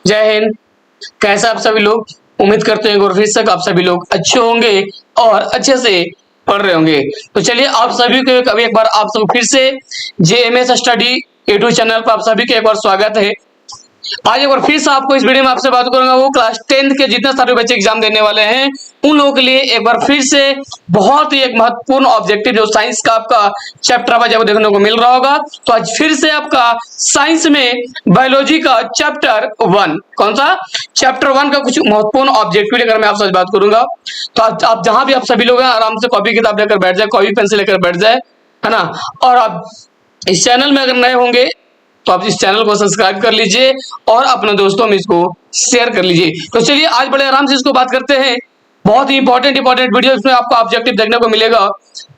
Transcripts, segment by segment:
जय हिंद। कैसे आप सभी लोग? उम्मीद करते हैं एक बार फिर से आप सभी लोग अच्छे होंगे और अच्छे से पढ़ रहे होंगे। तो चलिए आप सभी को कभी एक बार आप सब फिर से JMS स्टडी यूट्यूब चैनल पर आप सभी का एक बार स्वागत है। आज एक बार फिर से आपको इस वीडियो में आपसे बात करूंगा वो क्लास 10th के जितने सारे बच्चे एग्जाम देने वाले हैं उन लोगों के लिए एक बार फिर से बहुत ही एक महत्वपूर्ण ऑब्जेक्टिव जो साइंस का आपका चैप्टर वाइज आपको देखने को मिल रहा होगा। तो आज फिर से आपका साइंस में बायोलॉजी का चैप्टर 1 कौन सा चैप्टर 1 का कुछ महत्वपूर्ण ऑब्जेक्टिव लेकर मैं आपसे आज बात करूंगा। तो आज आप जहां भी आप सभी लोग हैं आराम से कॉपी किताब लेकर बैठ जाए, कॉपी पेंसिल लेकर बैठ जाए, है ना। और आप इस चैनल में अगर नए होंगे तो आप इस चैनल को सब्सक्राइब कर लीजिए और अपने दोस्तों में इसको शेयर कर लीजिए। तो चलिए आज बड़े आराम से इसको बात करते हैं। बहुत ही इंपॉर्टेंट वीडियो इसमें आपको ऑब्जेक्टिव देखने को मिलेगा।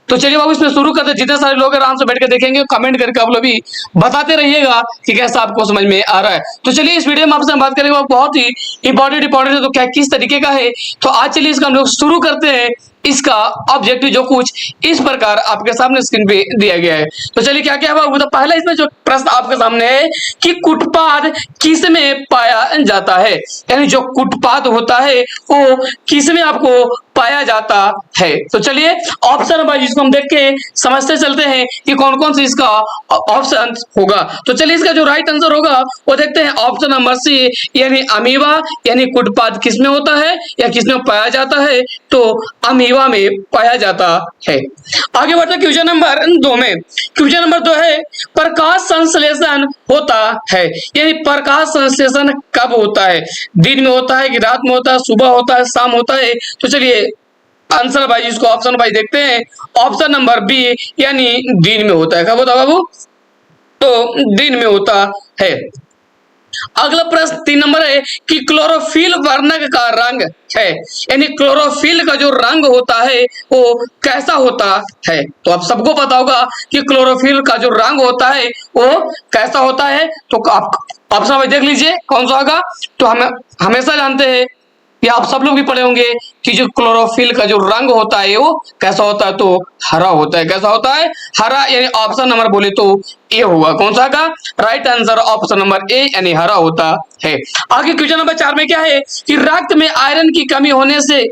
तो चलिए बाबू इसमें शुरू करते हैं। जितने सारे लोग आराम से बैठ के देखेंगे कमेंट करके आप लोग भी बताते रहिएगा कि कैसा आपको समझ में आ रहा है। तो चलिए इस वीडियो में आपसे बात करेंगे बहुत ही इंपॉर्टेंट है। तो क्या किस तरीके का है, तो आज चलिए इसका हम लोग शुरू करते हैं। इसका ऑब्जेक्टिव जो कुछ इस प्रकार आपके सामने स्क्रीन पे दिया गया है। तो चलिए क्या क्या है। तो पहला इसमें जो प्रश्न आपके सामने है कि कुटपाद किस में पाया जाता है, यानी जो कुटपाद होता है वो किस में आपको पाया जाता है। तो चलिए ऑप्शन वाइज इसको हम देख के समझते चलते हैं कि कौन कौन सी इसका ऑप्शन होगा। तो चलिए इसका जो राइट आंसर होगा वो देखते हैं ऑप्शन नंबर सी, यानी अमीबा, यानी कुटपाद किस में होता है या किस में पाया जाता है, तो अमीबा में पाया जाता है। आगे बढ़ते क्वेश्चन नंबर 2 में। क्वेश्चन नंबर 2 है प्रकाश संश्लेषण होता है, यानी प्रकाश संश्लेषण कब होता है, दिन में होता है कि रात में होता है, सुबह होता है, शाम होता है। तो चलिए आंसर भाई इसको ऑप्शन भाई देखते हैं। ऑप्शन नंबर बी, यानी दिन में होता है। कब होता है बाबू? तो दिन में होता है। अगला प्रश्न 3 नंबर है कि क्लोरोफिल वर्णक का रंग है, यानी क्लोरोफिल का जो रंग होता है वो कैसा होता है। तो आप सबको पता होगा कि क्लोरोफिल का जो रंग होता है वो कैसा होता है। तो आप ऑप्शन देख लीजिए कौन सा होगा। तो हम हमेशा जानते हैं या आप सब लोग भी पढ़े होंगे कि जो क्लोरोफिल का जो रंग होता है वो कैसा होता है, तो हरा होता है। कैसा होता है? हरा, यानी ऑप्शन नंबर बोले तो ए होगा। कौन सा का right answer? Option number A, यानी हरा होता है। आगे क्वेश्चन नंबर 4 में क्या है कि रक्त में आयरन की कमी होने से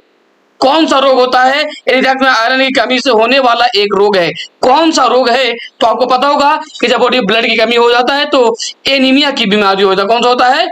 कौन सा रोग होता है, यानी रक्त में आयरन की कमी से होने वाला एक रोग है। कौन सा रोग है? तो आपको पता होगा कि जब बॉडी ब्लड की कमी हो जाता है तो एनीमिया की बीमारी होता है। कौन सा होता है?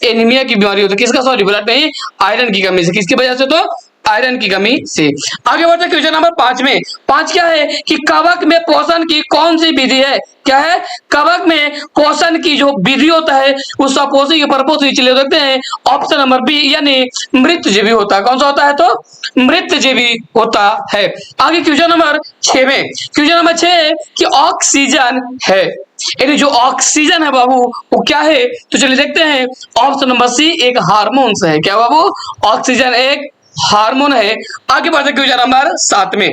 एनीमिया की बीमारी होती है। किसका? सॉरी ब्लड नहीं, आयरन की कमी से। किसकी वजह से? तो आयरन की कमी से। आगे बढ़ते क्वेश्चन नंबर 5 में। 5 क्या है कि कवक में पोषण की कौन सी विधि है? क्या है? कवक में पोषण की जो विधि होता है उस पोषण के पर्पज चलिए देखते हैं। ऑप्शन नंबर बी, यानी मृतजीवी होता है। कौन सा होता है? तो मृतजीवी होता है। आगे क्वेश्चन नंबर 6 में। क्वेश्चन नंबर 6 कि ऑक्सीजन है, यानी जो ऑक्सीजन है बाबू वो क्या है? तो चलिए देखते हैं। ऑप्शन नंबर सी एक हार्मोन है। क्या बाबू? ऑक्सीजन एक हार्मोन है। आगे बढ़ते क्वेश्चन नंबर 7 में।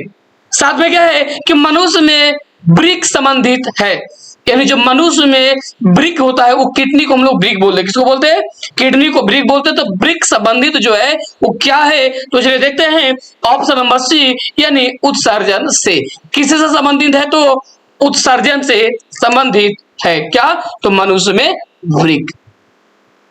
7 में क्या है कि मनुष्य में ब्रिक संबंधित है, यानी जो मनुष्य में ब्रिक होता है वो किडनी को हम लोग ब्रिक बोलते हैं। किसको बोलते हैं? किडनी को ब्रिक बोलते हैं। तो ब्रिक संबंधित जो है वो क्या है? तो चलिए देखते हैं। ऑप्शन नंबर सी, यानी उत्सर्जन से। किससे संबंधित है? तो उत्सर्जन से संबंधित है। क्या? तो मनुष्य में ब्रिक।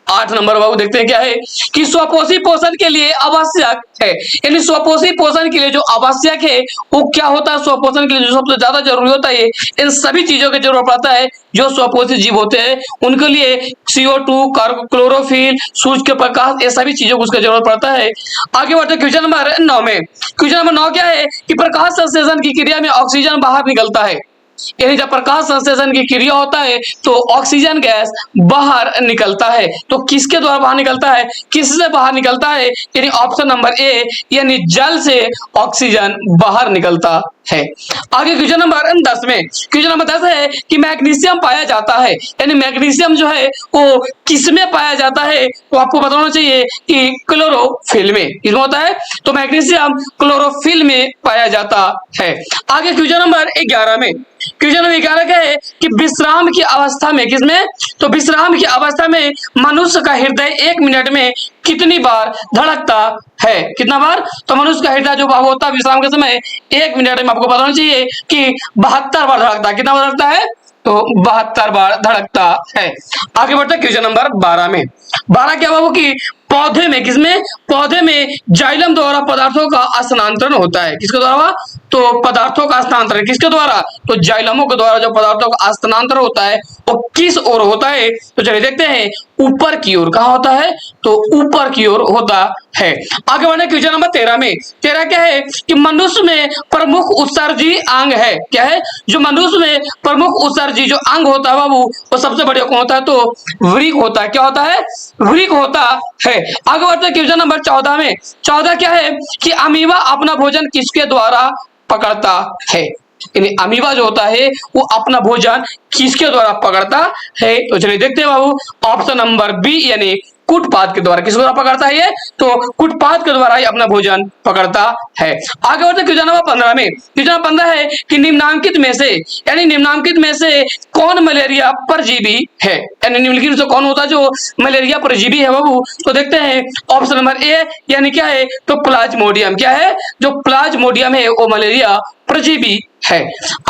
8 नंबर बाबू देखते हैं क्या है कि स्वपोषी पोषण के लिए आवश्यक है, यानी स्वपोषी पोषण के लिए जो आवश्यक है वो क्या होता है? स्वपोषण के लिए जो सबसे ज्यादा जरूरी होता है इन सभी चीजों की जरूरत पड़ता है। जो स्वपोषी जीव होते हैं उनके लिए CO2, क्लोरोफिल, सूर्य के प्रकाश, ये सभी चीजों को उसका जरूरत पड़ता है। आगे बढ़ते क्वेश्चन नंबर 9 में। क्वेश्चन नंबर 9 क्या है कि प्रकाश संश्लेषण की क्रिया में ऑक्सीजन बाहर निकलता है, यानी जब प्रकाश संश्लेषण की क्रिया होता है तो ऑक्सीजन गैस बाहर निकलता है। तो किसके द्वारा बाहर निकलता है? किससे बाहर निकलता है? यानी ऑप्शन नंबर ए, यानी जल से ऑक्सीजन बाहर निकलता है। आगे क्वेश्चन नंबर 10 में। क्वेश्चन नंबर 10 है कि मैग्नीशियम पाया जाता है, यानी मैग्नीशियम जो है वो किसमें पाया जाता है? तो आपको बताना चाहिए कि क्लोरोफिल में। इसमें होता है तो मैग्नीशियम क्लोरोफिल में पाया जाता है। आगे क्वेश्चन नंबर 11 में। क्वेश्चन नंबर 11 क्या है कि विश्राम की अवस्था में, किसमें? तो विश्राम की अवस्था में मनुष्य का हृदय 1 मिनट में कितनी बार धड़कता है? कितना बार? तो मनुष्य का हृदय जो भाव होता है विश्राम के समय 1 मिनट में आपको बताना चाहिए कि 72 बार धड़कता है। कितना बार धड़कता है? तो तो 72 बार धड़कता है। आगे बढ़ते हैं क्वेश्चन नंबर 12 में। 12 क्या बाबू की पौधे में, किसमें, पौधे में जाइलम द्वारा पदार्थों का स्थानांतरण होता है। किसके द्वारा, तो पदार्थों का स्थानांतरण किसके द्वारा, तो जाइलमों के द्वारा जो पदार्थों का स्थानांतरण होता है वो किस ओर होता है, तो चलिए देखते हैं, ऊपर की ओर। कहां होता है, तो ऊपर की ओर होता है। आगे बढ़े क्वेश्चन नंबर 13 में। 13 क्या है कि मनुष्य में प्रमुख उत्सर्जी अंग है। क्या है, जो मनुष्य में प्रमुख उत्सर्जी जो अंग होता है बाबू, वो सबसे बढ़िया कौन होता है, तो वृक्क होता है। क्या होता है, वृक्क होता है। आगे बढ़ते हैं क्वेश्चन नंबर 14 में। 14 क्या है कि अमीबा अपना भोजन किसके द्वारा पकड़ता है। अमीबा जो होता है वो अपना भोजन किसके द्वारा पकड़ता है, तो चलिए देखते हैं बाबू, ऑप्शन नंबर बी यानी कुटपाद के द्वारा। किस द्वारा पकड़ता है ये, तो कुटपाद के द्वारा ही अपना भोजन पकड़ता है। आगे बढ़ते क्वेश्चन नंबर 15 में। क्वेश्चन नंबर 15 है कि निम्नांकित में से, यानी निम्नांकित में से कौन मलेरिया परजीवी है। यानी निम्नलिखित से कौन होता है जो मलेरिया परजीवी है बाबू, तो देखते हैं ऑप्शन नंबर ए यानी क्या है, तो प्लाज्मोडियम। क्या है, जो प्लाज्मोडियम है वो मलेरिया परजीवी है।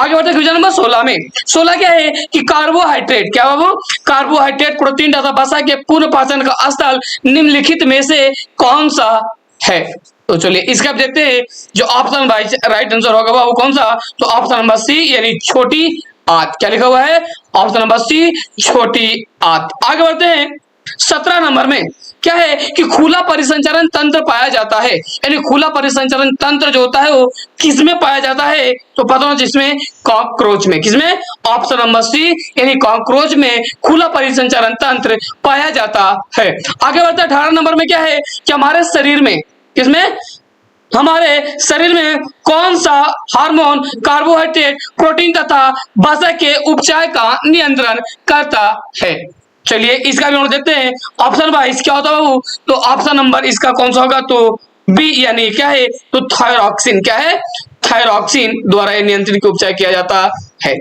आगे बढ़ते क्वेश्चन नंबर 16 में। 16 क्या है कि कार्बोहाइड्रेट, क्या बाबू, कार्बोहाइड्रेट, प्रोटीन तथा वसा के पूर्ण पाचन का स्थल निम्नलिखित में से कौन सा है। तो चलिए इसका देखते हैं, जो ऑप्शन बाई राइट आंसर होगा वो कौन सा, तो ऑप्शन नंबर सी यानी छोटी आंत। क्या लिखा हुआ है, ऑप्शन नंबर सी छोटी आंत। आगे बढ़ते हैं 17 नंबर में। क्या है कि खुला परिसंचरण तंत्र पाया जाता है। यानी खुला परिसंचरण तंत्र जो होता है वो किसमें पाया जाता है, तो पता हो जिसमें, कॉकरोच में। किसमें, ऑप्शन नंबर सी यानी कॉकरोच में खुला परिसंचरण तंत्र पाया जाता है। आगे बढ़ते 18 नंबर में। क्या है कि हमारे शरीर में, किसमें, हमारे शरीर में कौन सा हार्मोन कार्बोहाइड्रेट, प्रोटीन तथा वसा के उपचार का नियंत्रण करता है। चलिए इसका भी हम देखते हैं, ऑप्शन वाइज क्या होता है बाबू, तो ऑप्शन नंबर इसका कौन सा होगा, तो बी यानी क्या है, तो थायरॉक्सिन। क्या है, थायरॉक्सिन द्वारा नियंत्रित उपचार किया जाता है।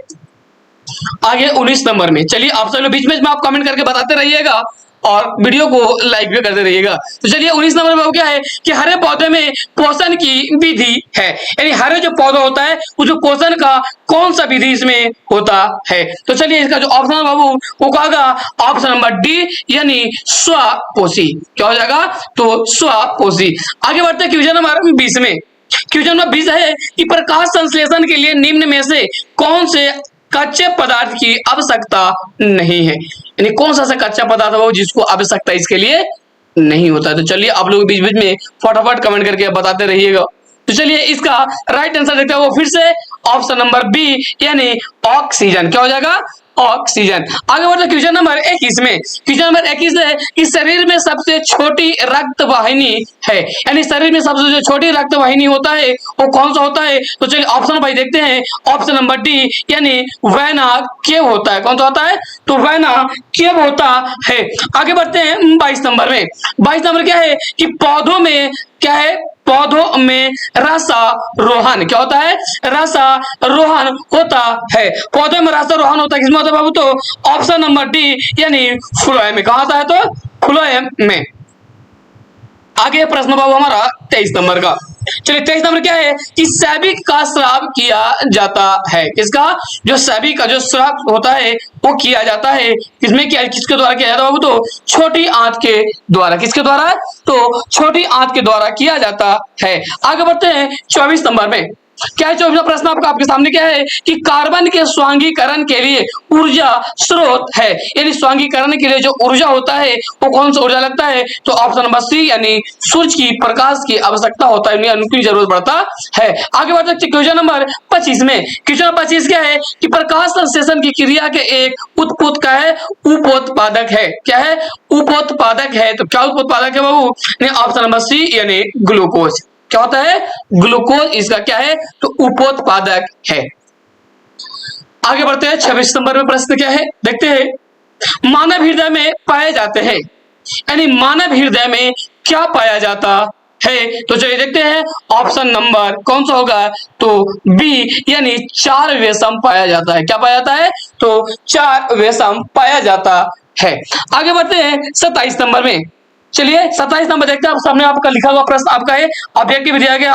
आगे 19 नंबर में। चलिए आप सब बीच में आप कमेंट करके बताते रहिएगा और वीडियो को लाइक भी करते रहिएगा। तो चलिए 19 नंबर में क्या है कि हरे पौधे में पोषण की विधि है। यानी हरे जो पौधा होता है वो जो पोषण का कौन सा विधि इसमें होता है, तो चलिए इसका जो ऑप्शन है बाबू वो कहेगा ऑप्शन नंबर डी यानी स्वपोषी। क्या हो जाएगा, तो स्वपोषी। आगे बढ़ते हैं क्वेश्चन नंबर 20 में। क्वेश्चन नंबर 20 है कि प्रकाश संश्लेषण के लिए निम्न में से कौन से कच्चे पदार्थ की आवश्यकता नहीं है। यानी कौन सा कच्चा पदार्थ है वो जिसको आवश्यकता इसके लिए नहीं होता है। तो चलिए आप लोग बीच बीच में फटाफट कमेंट करके बताते रहिएगा। तो चलिए इसका राइट आंसर देखते हैं वो फिर से ऑप्शन नंबर बी यानी ऑक्सीजन। क्या हो जाएगा, ऑक्सीजन। आगे बढ़ते क्वेश्चन नंबर 21 में। क्वेश्चन नंबर 21 है कि शरीर में सबसे छोटी रक्त वाहिनी है। यानी शरीर में सबसे जो छोटी रक्त वाहिनी होता है वो कौन सा होता है, तो चलिए ऑप्शन भाई देखते हैं, ऑप्शन नंबर डी यानी वेना केव होता है। कौन सा होता है, तो वेना केव होता है। आगे बढ़ते हैं 22 नंबर में। 22 नंबर क्या है कि पौधों में क्या है, पौधों में रसारोहण। क्या होता है, रसारोहण होता है। पौधों में रसारोहण होता है किसमें होता है बाबू, तो ऑप्शन नंबर डी यानी फ्लोएम में। कहा होता है, तो फ्लोएम में। आगे प्रश्न बाबू हमारा 23 नंबर का। चलिए 23 नंबर क्या है कि सैबिक का श्राप किया जाता है। किसका, जो सैबिक का जो श्राप होता है वो किया जाता है किसमें, क्या किसके द्वारा किया जाता है बाबू, तो छोटी आंत के द्वारा। किसके द्वारा, तो छोटी आंत के द्वारा किया जाता है। आगे बढ़ते हैं 24 नंबर में। क्या है 24वां प्रश्न आपके सामने क्या है कि कार्बन के स्वांगीकरण के लिए ऊर्जा स्रोत है। यानी स्वांगीकरण के लिए जो ऊर्जा होता है वो कौन सा ऊर्जा लगता है, तो ऑप्शन नंबर सी यानी सूर्य की प्रकाश की आवश्यकता होता है, उनकी जरूरत पड़ता है। आगे बढ़ते क्वेश्चन नंबर 25 में। क्वेश्चन नंबर 25 क्या है कि प्रकाश संश्लेषण की क्रिया के एक उत्पोत का है, उपोत्पादक है। क्या है, उपोत्पादक है। तो क्या उपोत्पादक है बाबू, ऑप्शन नंबर सी यानी ग्लूकोज। क्या होता है, ग्लूकोज इसका क्या है, तो उपोत्पादक है। आगे बढ़ते हैं 26 नंबर में। प्रश्न क्या है देखते हैं, मानव हृदय में पाए जाते हैं। यानी मानव हृदय में क्या पाया जाता है, तो चलिए देखते हैं ऑप्शन नंबर कौन सा होगा, तो बी यानी 4 वेशम पाया जाता है। क्या पाया जाता है, तो 4 वेशम पाया जाता है। आगे बढ़ते हैं 27 नंबर में। चलिए 27 नंबर देखते हैं, सामने आपका लिखा हुआ प्रश्न आपका है, ऑब्जेक्टिव दिया गया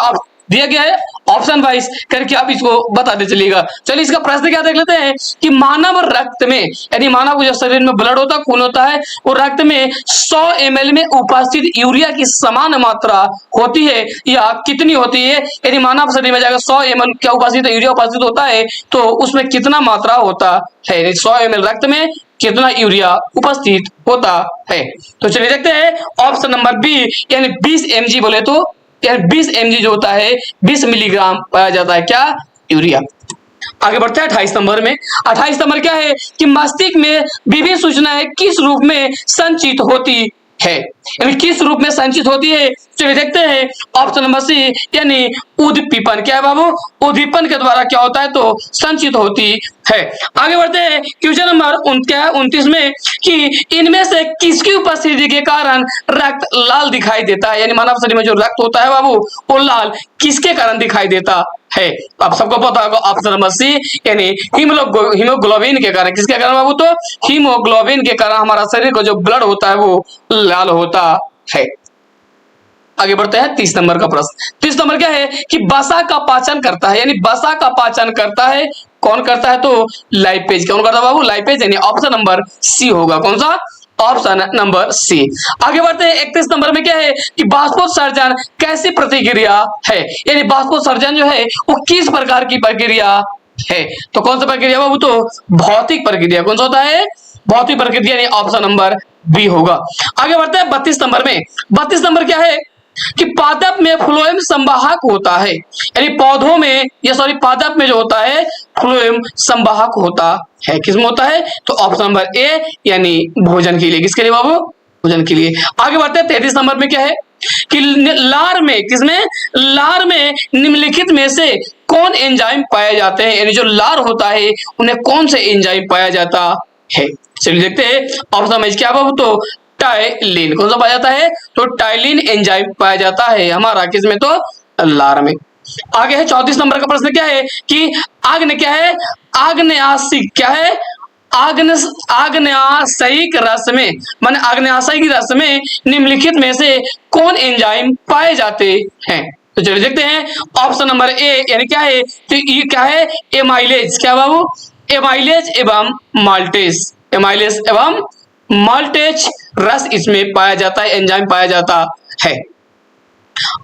दिया गया है, ऑप्शन वाइज करके आप इसको बताते चलिएगा। चलिए इसका प्रश्न क्या देख लेते हैं कि मानव रक्त में, यानी मानव जो शरीर में ब्लड होता है, खून होता है, वो रक्त में 100 ml में उपस्थित यूरिया की समान मात्रा होती है या कितनी होती है। यदि मानव शरीर में जाकर 100 ml क्या उपस्थित यूरिया उपस्थित होता है तो उसमें कितना मात्रा होता है, 100 ml रक्त में कितना यूरिया उपस्थित होता है। तो चलिए देखते हैं ऑप्शन नंबर बी, यानी 20 mg बोले तो, यानी 20 mg जो होता है 20 मिलीग्राम पाया जाता है क्या, यूरिया। आगे बढ़ते हैं 28 नंबर में। 28 नंबर क्या है कि मस्तिष्क में विभिन्न सूचनाएं किस रूप में संचित होती है, यानी किस रूप में संचित होती है। चलिए देखते हैं ऑप्शन नंबर सी, यानी उद्दीपन। क्या है बाबू, उद्दीपन के द्वारा क्या होता है तो संचित होती है। आगे बढ़ते हैं क्वेश्चन नंबर 29 में कि इनमें से किसकी उपस्थिति के कारण रक्त लाल दिखाई देता है, यानी मानव शरीर में जो रक्त होता है बाबू वो लाल किसके कारण दिखाई देता है। आप सबको पता होगा ऑप्शन नंबर सी, यानी हीमोग्लोबिन के कारण। किसके कारण बाबू, तो हीमोग्लोबिन के कारण हमारा शरीर का जो ब्लड होता है वो लाल होता है। आगे बढ़ते हैं 30 नंबर का प्रश्न। 30 नंबर क्या है कि वसा का पाचन करता है, यानी वसा का पाचन करता है कौन करता है तो लाइपेज। कौन करता है बाबू, लाइपेज, यानी ऑप्शन नंबर सी होगा। कौन सा, ऑप्शन नंबर सी। आगे बढ़ते हैं 31 नंबर में क्या है कि बाष्पोत्सर्जन कैसी प्रतिक्रिया है, यानी बाष्पोत्सर्जन जो है वो किस प्रकार की प्रक्रिया है। तो कौन सा प्रक्रिया बाबू, तो भौतिक प्रक्रिया। कौन सा होता है, भौतिक प्रक्रिया, यानी ऑप्शन नंबर बी होगा। आगे बढ़ते हैं 32 नंबर में। 32 नंबर क्या है कि पादप में फ्लोएम संवाहक होता है, यानी पौधों में या सॉरी पादप में जो होता है फ्लोएम संवाहक होता है। किसमें होता है तो ऑप्शन नंबर ए, यानी भोजन के लिए। किसके लिए बाबू, भोजन के लिए। आगे बढ़ते हैं 33 नंबर में क्या है कि लार में, किसमें, लार में निम्नलिखित में से कौन एंजाइम पाए जाते हैं, यानी जो लार होता है उन्हें कौन से एंजाइम पाया जाता है। चलिए देखते हैं ऑप्शन में क्या बाबू, तो टाइलिन। कौन सा पाया जाता है तो टाइलिन एंजाइम पाया जाता है हमारा किसमें तो लार में। आगे है 34 नंबर का प्रश्न क्या है कि आग्नेय क्या है, आग्नेयासिक क्या है, आग्नेयाशयिक रस में, माने आग्नेयाशयिक रस में निम्नलिखित में से कौन एंजाइम पाए जाते हैं। तो चलिए देखते हैं ऑप्शन नंबर ए, यानी क्या है तो ये क्या है, एमाइलेज। क्या बाबू, एमाइलेज एवं माल्टेज, एमाइलेज एवं माल्टेज रस इसमें पाया जाता है, एंजाइम पाया जाता है।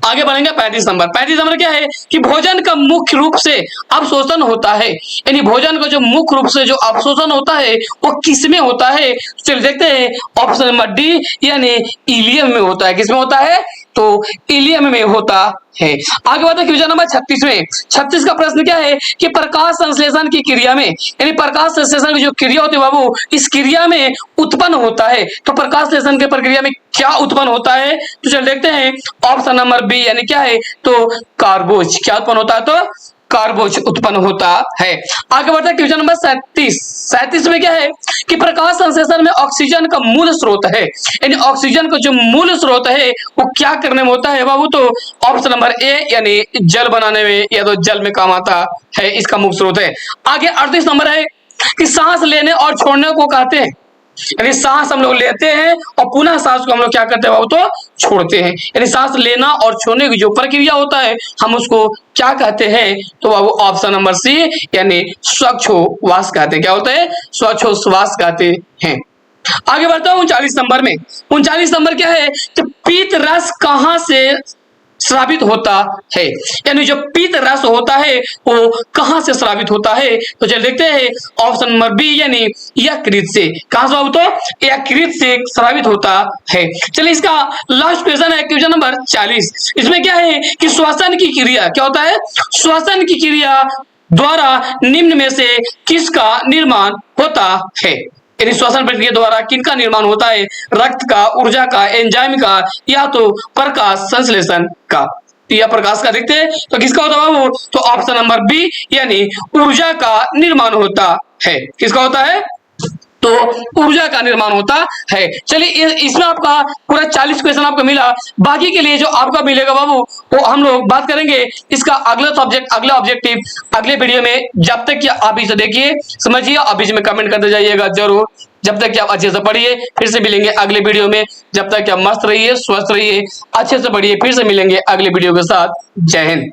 आगे बढ़ेंगे 35 नंबर। 35 नंबर क्या है कि भोजन का मुख्य रूप से अवशोषण होता है, यानी भोजन का जो मुख्य रूप से जो अवशोषण होता है वो किसमें होता है। चलिए देखते हैं ऑप्शन नंबर डी, यानी इलियम में होता है। किसमें होता है तो इलियम में होता है। आगे बढ़ते हैं क्वेश्चन नंबर 36 में। 36 का प्रश्न क्या है कि प्रकाश संश्लेषण की क्रिया में, यानी प्रकाश संश्लेषण की जो क्रिया होती है बाबू इस क्रिया में उत्पन्न होता है, तो प्रकाश संश्लेषण की प्रक्रिया में क्या उत्पन्न होता है। तो चलिए देखते हैं ऑप्शन नंबर बी, यानी क्या है तो कार्बोज। क्या उत्पन्न होता है तो कार्बोज उत्पन्न होता है। आगे बढ़ते हैं क्वेश्चन नंबर 37 में क्या है कि प्रकाश संश्लेषण में ऑक्सीजन का मूल स्रोत है, यानी ऑक्सीजन का जो मूल स्रोत है वो क्या करने में होता है बाबू, तो ऑप्शन नंबर ए, यानी जल बनाने में या तो जल में काम आता है, इसका मुख्य स्रोत है। आगे 38 नंबर है कि सांस लेने और छोड़ने को कहते हैं, यानी सांस हम लोग लेते हैं और पुनः सांस को हम लोग क्या करते हैं बाबू तो छोड़ते हैं, यानी सांस लेना और छोड़ने की जो प्रक्रिया होता है हम उसको क्या कहते हैं तो बाबू ऑप्शन नंबर सी, यानी श्वासोच्छ्वास कहते हैं। क्या होता है श्वासोच्छ्वास कहते हैं। आगे बढ़ता हूं 39 नंबर में। 39 नंबर क्या है कि पीत रस कहां से स्रावित होता है, यानी जो पीत रस होता है वो कहां से स्रावित होता है। तो चलिए देखते हैं ऑप्शन नंबर बी, यानी यकृत से। कहां से बाबू तो यकृत से स्रावित होता है। चलिए इसका लास्ट क्वेश्चन है क्वेश्चन नंबर 40। इसमें क्या है कि श्वसन की क्रिया क्या होता है, श्वसन की क्रिया द्वारा निम्न में से किसका निर्माण होता है, यानी श्वसन प्रक्रिया द्वारा किनका निर्माण होता है, रक्त का, ऊर्जा का, एंजाइम का या तो प्रकाश संश्लेषण का। या प्रकाश का देखते हैं तो किसका होता है बाबू तो ऑप्शन नंबर बी, यानी ऊर्जा का निर्माण होता है। किसका होता है तो ऊर्जा का निर्माण होता है। चलिए इसमें आपका पूरा 40 क्वेश्चन आपको मिला। बाकी के लिए जो आपका मिलेगा बाबू वो हम लोग बात करेंगे इसका अगला सब्जेक्ट, अगला ऑब्जेक्टिव अगले वीडियो में। जब तक कि आप इसे देखिए समझिए, आप बीच में कमेंट करते जाइएगा जरूर। जब तक कि आप अच्छे से पढ़िए, फिर से मिलेंगे अगले वीडियो में। जब तक कि आप मस्त रहिए, स्वस्थ रहिए, अच्छे से पढ़िए, फिर से मिलेंगे अगले वीडियो के साथ। जय हिंद।